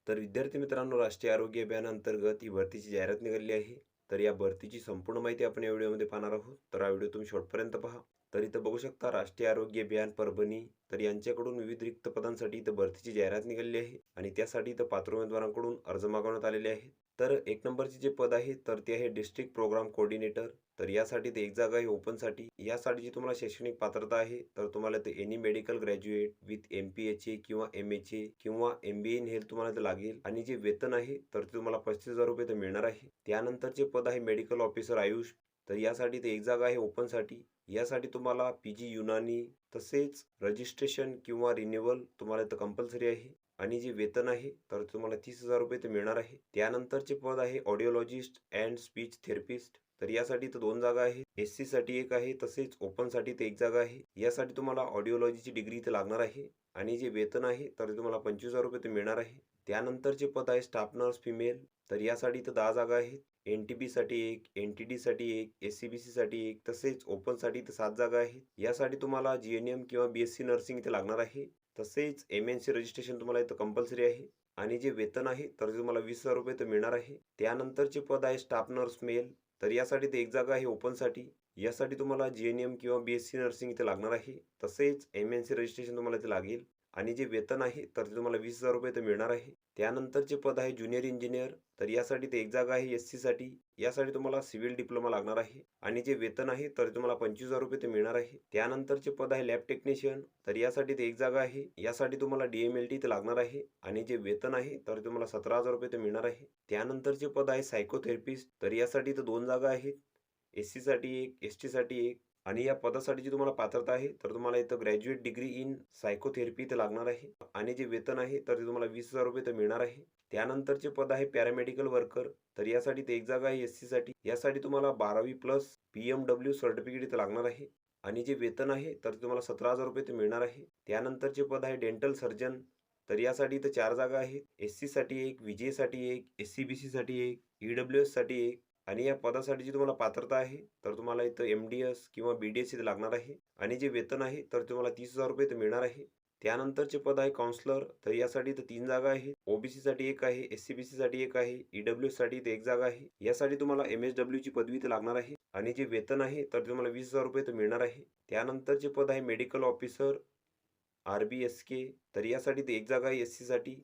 तर विद्यार्थी मित्रांनो, राष्ट्रीय आरोग्य अभियानाअंतर्गत ही भरतीची जाहिरात निघाली आहे. तर या भरतीची संपूर्ण माहिती आपण या व्हिडिओमध्ये पाहणार आहोत. तर हा व्हिडिओ तुम्ही शेवटपर्यंत पहा. तर इथं बघू शकता राष्ट्रीय आरोग्य अभियान परभणी. तर यांच्याकडून विविध रिक्त पदांसाठी इथं भरतीची जाहिरात निघाली आहे आणि त्यासाठी इथं पात्र उमेदवारांकडून अर्ज मागवण्यात आलेले आहेत. तर एक नंबरचे जे पद आहे तर ते आहे डिस्ट्रिक्ट प्रोग्राम कोऑर्डिनेटर. तर यासाठी ते एक जागा आहे ओपनसाठी. यासाठी जी तुम्हाला शैक्षणिक पात्रता आहे तर तुम्हाला ते any medical graduate with MPHA किंवा MHA किंवा MBA इन हेल्थ तुम्हाला ते लागेल आणि जे वेतन आहे तर ते तुम्हाला 35,000 रुपये ते मिळणार आहे. त्यानंतरचे पद आहे मेडिकल ऑफिसर आयुष. तर यासाठी ते एक जागा आहे ओपनसाठी. यासाठी तुम्हाला PG युनानी तसेच रजिस्ट्रेशन किंवा रिन्युअल तुम्हाला इथं कंपल्सरी आहे आणि जे वेतन आहे तर तुम्हाला 30,000 रुपये ते मिळणार आहे. त्यानंतरचे पद आहे ऑडिओलॉजिस्ट अँड स्पीच थेरपिस्ट. तर यासाठी तर 2 जागा आहेत. SC साठी एक आहे तसेच ओपनसाठी ते एक जागा आहे. यासाठी तुम्हाला ऑडिओलॉजीची डिग्री इथे लागणार आहे आणि जे वेतन आहे तर तुम्हाला 25,000 रुपये ते मिळणार आहे. त्यानंतरचे पद आहे स्टाफ नर्स फिमेल. तर यासाठी तर 10 जागा आहेत. NTB साठी एक, NTD साठी एक, SCBC साठी एक तसेच ओपनसाठी तर 7 जागा आहेत. यासाठी तुम्हाला GNM किंवा BSc नर्सिंग इथे लागणार आहे. तसेच MNC रजिस्ट्रेशन तुम्हाला इथं कंपल्सरी आहे आणि जे वेतन आहे तर तुम्हाला 20,000 रुपये तर मिळणार आहे. त्यानंतरचे पद आहे स्टाफ नर्स मेल. तर यासाठी ते एक जागा आहे ओपनसाठी. यासाठी तुम्हाला GNM किंवा BSc नर्सिंग इथे लागणार आहे. तसेच MNC रजिस्ट्रेशन तुम्हाला इथे लागेल आणि जे वेतन आहे तर ते तुम्हाला 20,000 रुपये तर मिळणार आहे. त्यानंतरचे पद आहे ज्युनियर इंजिनियर. तर यासाठी ते एक जागा आहे SC साठी. यासाठी तुम्हाला सिव्हिल डिप्लोमा लागणार आहे आणि जे वेतन आहे तर तुम्हाला 25,000 रुपये ते मिळणार आहे. त्यानंतरचे पद आहे लॅब टेक्निशियन. तर यासाठी ते एक जागा आहे. यासाठी तुम्हाला DMLT ते लागणार आहे आणि जे वेतन आहे तर तुम्हाला 17,000 रुपये ते मिळणार आहे. त्यानंतरचे पद आहे सायकोथेरपिस्ट. तर यासाठी तर 2 जागा आहेत. SC साठी एक, ST साठी एक आणि या पदासाठी जी तुम्हाला पात्रता आहे तर तुम्हाला इथं ग्रॅज्युएट डिग्री इन सायकोथेरपी इथं लागणार आहे आणि जे वेतन आहे तर ते तुम्हाला 20,000 रुपये तर मिळणार आहे. त्यानंतरचे पद आहे पॅरामेडिकल वर्कर. तर यासाठी ते एक जागा आहे SC साठी. यासाठी तुम्हाला 12वी प्लस PMW सर्टिफिकेट इथं लागणार आहे आणि जे वेतन आहे तर तुम्हाला 17,000 रुपये ते मिळणार आहे. त्यानंतरचे पद आहे डेंटल सर्जन. तर यासाठी इथं 4 जागा आहेत. SC साठी एक, VJ साठी एक, SCBC साठी एक, EWS साठी एक आणि या पदासाठी जी तुम्हाला पात्रता आहे तर तुम्हाला इथं MDS किंवा BDS इथे लागणार आहे आणि जे वेतन आहे तर तुम्हाला 30,000 रुपये तर मिळणार आहे. त्यानंतरचे पद आहे काउन्सलर. तर यासाठी तर 3 जागा आहेत. OBC साठी एक आहे, SCBC साठी एक आहे, EWS साठी इथे एक जागा आहे. यासाठी तुम्हाला MSW ची पदवी इथे लागणार आहे आणि जे वेतन आहे तर तुम्हाला 20,000 रुपये तर मिळणार आहे. त्यानंतरचे पद आहे मेडिकल ऑफिसर RBSK. तर यासाठी ते एक जागा आहे SC साठी.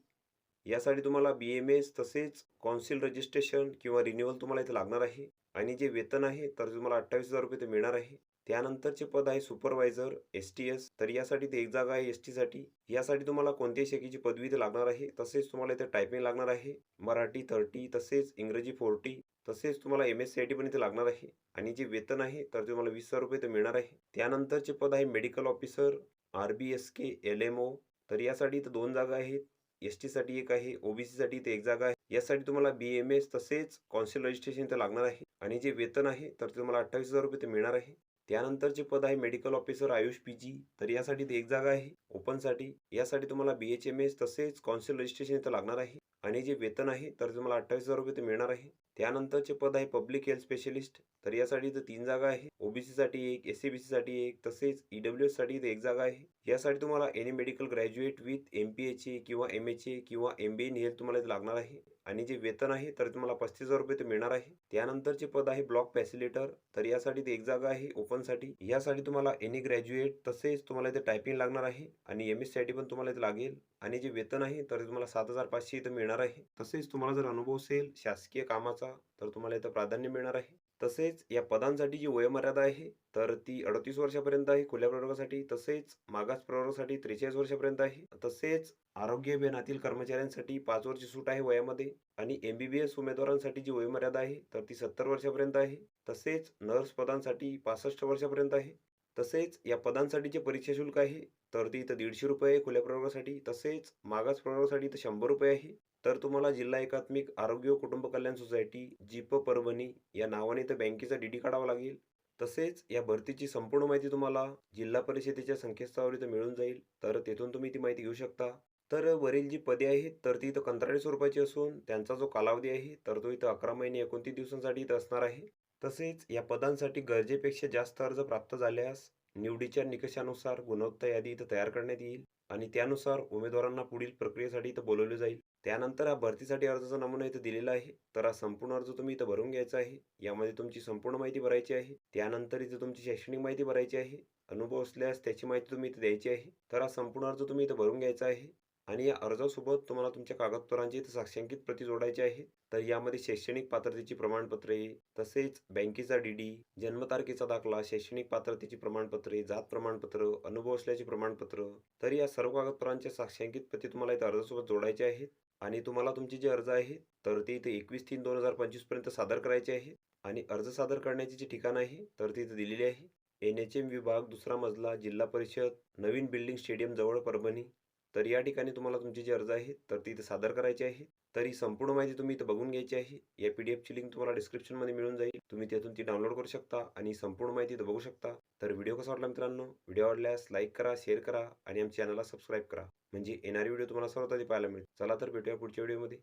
यासाठी तुम्हाला BMS तसेच कौन्सिल रजिस्ट्रेशन किंवा रिन्युअल तुम्हाला इथे लागणार आहे आणि जे वेतन आहे तर तुम्हाला 28,000 रुपये ते मिळणार आहे. त्यानंतरचे पद आहे सुपरवायझर STS. तर यासाठी ते एक जागा आहे ST साठी. यासाठी तुम्हाला कोणत्याही शाखेची पदवी इथे लागणार आहे. तसेच तुम्हाला इथे टायपिंग लागणार आहे. मराठी 30 तसेच इंग्रजी 40 तसेच तुम्हाला MSCIT पण इथे लागणार आहे आणि जे वेतन आहे तर तुम्हाला 20,000 रुपये ते मिळणार आहे. त्यानंतरचे पद आहे मेडिकल ऑफिसर RBSK LMO. तर यासाठी इथं 2 जागा आहेत. ST साठी एक आहे, OBC साठी इथे एक जागा आहे. यासाठी तुम्हाला BMS तसेच कौन्सिल रजिस्ट्रेशन इथे लागणार आहे आणि जे वेतन आहे तर तुम्हाला 28,000 रुपये ते मिळणार आहे. त्यानंतरचे पद आहे मेडिकल ऑफिसर आयुष PG. तर यासाठी ते एक जागा आहे ओपनसाठी. यासाठी तुम्हाला BHMS तसेच कौन्सिल रजिस्ट्रेशन इथे लागणार आहे आणि जे वेतन आहे तर तुम्हाला 28,000 रुपये ते मिळणार आहे. त्यानंतरचे पद आहे पब्लिक हेल्थ स्पेशलिस्ट. तर यासाठी इथं 3 जागा आहे. OBC साठी एक, SCBC साठी एक तसेच EWS साठी इथे एक जागा आहे. यासाठी तुम्हाला any medical graduate with MPHA किंवा MHA किंवा MBA इन हेल्थ तुम्हाला इथे लागणार आहे आणि जे वेतन आहे तर तुम्हाला 35,000 रुपये ते मिळणार आहे. त्यानंतरचे पद आहे ब्लॉक फॅसिलिटर. तर यासाठी ते एक जागा आहे ओपनसाठी. यासाठी तुम्हाला एनी ग्रॅज्युएट तसेच तुम्हाला इथे टायपिंग लागणार आहे आणि MSCIT पण तुम्हाला इथे लागेल आणि जे वेतन आहे तर तुम्हाला 7,500 इथं मिळणार आहे. तसेच तुम्हाला जर अनुभव असेल शासकीय कामाचा तर तुम्हाला इथं प्राधान्य मिळणार आहे. तसेच या पदांसाठी जी वयोमर्यादा आहे तर ती 38 वर्षापर्यंत आहे खुल्या प्रवर्गासाठी. तसेच मागास प्रवर्गासाठी 43 वर्षापर्यंत आहे. तसेच आरोग्य अभियानातील कर्मचाऱ्यांसाठी 5 वर्ष सूट आहे वयामध्ये आणि MBBS उमेदवारांसाठी जी वयोमर्यादा आहे तर ती 70 वर्षापर्यंत आहे. तसेच नर्स पदांसाठी 65 वर्षापर्यंत आहे. तसेच या पदांसाठी परीक्षा शुल्क आहे तर ती इथं 150 रुपये आहे खुल्या प्रवर्गासाठी. तसेच मागास प्रवर्गासाठी इथं 100 रुपये आहे. तर तुम्हाला जिल्हा एकात्मिक आरोग्य व कुटुंब कल्याण सोसायटी जीप परभणी या नावाने इथं बँकेचा DD काढावा लागेल. तसेच या भरतीची संपूर्ण माहिती तुम्हाला जिल्हा परिषदेच्या संकेतस्थळावर इथं मिळून जाईल. तर तेथून तुम्ही ती माहिती घेऊ शकता. तर वरील जी पदे आहेत तर ती इथं कंत्राटी स्वरूपाची असून त्यांचा जो कालावधी आहे तर तो इथं 11 महिने 29 दिवसांसाठी इथं असणार आहे. तसेच या पदांसाठी गरजेपेक्षा जास्त अर्ज प्राप्त झाल्यास निवडीच्या निकषानुसार गुणवत्ता यादी इथं तयार करण्यात येईल आणि त्यानुसार उमेदवारांना पुढील प्रक्रियेसाठी इथं बोलावले जाईल. त्यानंतर हा भरतीसाठी अर्जाचा नमुना इथं दिलेला आहे. तर हा संपूर्ण अर्ज तुम्ही इथं भरून घ्यायचा आहे. यामध्ये तुमची संपूर्ण माहिती भरायची आहे. त्यानंतर इथं तुमची शैक्षणिक माहिती भरायची आहे. अनुभव असल्यास त्याची माहिती तुम्ही इथं द्यायची आहे. तर हा संपूर्ण अर्ज तुम्ही इथं भरून घ्यायचा आहे. आणि या अर्जासोबत तुम्हाला तुमच्या कागदपत्रांची इथं साक्षांकित प्रती जोडायची आहे. तर यामध्ये शैक्षणिक पात्रतेची प्रमाणपत्रे, तसेच बँकेचा डी-डी, जन्मतारखेचा दाखला, शैक्षणिक पात्रतेची प्रमाणपत्रे, जात प्रमाणपत्र, अनुभव असल्याचे प्रमाणपत्र, तर या सर्व कागदपत्रांच्या साक्षांकित प्रती तुम्हाला इथं अर्जासोबत जोडायच्या आहेत. आणि तुम्हाला तुमची जी अर्ज आहे तर ते इथे 21/3/2025 पर्यंत सादर करायचे आहे. आणि अर्ज सादर करण्याची जी ठिकाण आहे तर ती इथे दिलेली आहे. NHM विभाग, 2रा मजला, जिल्हा परिषद, नवीन बिल्डिंग स्टेडियम जवळ, परभणी. तर या ठिकाणी तुम्हाला तुमची जी अर्ज आहे तर ती इथे सादर करायची आहे. तर ही संपूर्ण माहिती तुम्ही इथं बघून घ्यायची आहे. या PDFची लिंक तुम्हाला डिस्क्रिप्शनमध्ये मिळून जाईल. तुम्ही त्यातून ती डाउनलोड करू शकता आणि संपूर्ण माहिती इथं बघू शकता. तर व्हिडिओ कसा वाटला मित्रांनो? व्हिडिओ आवडल्यास लाईक करा, शेअर करा आणि आमच्या चॅनलला सबस्क्राईब करा. म्हणजे येणारी व्हिडिओ तुम्हाला सर्वात आधी पाहायला मिळेल. चला तर भेटूया पुढच्या व्हिडिओमध्ये.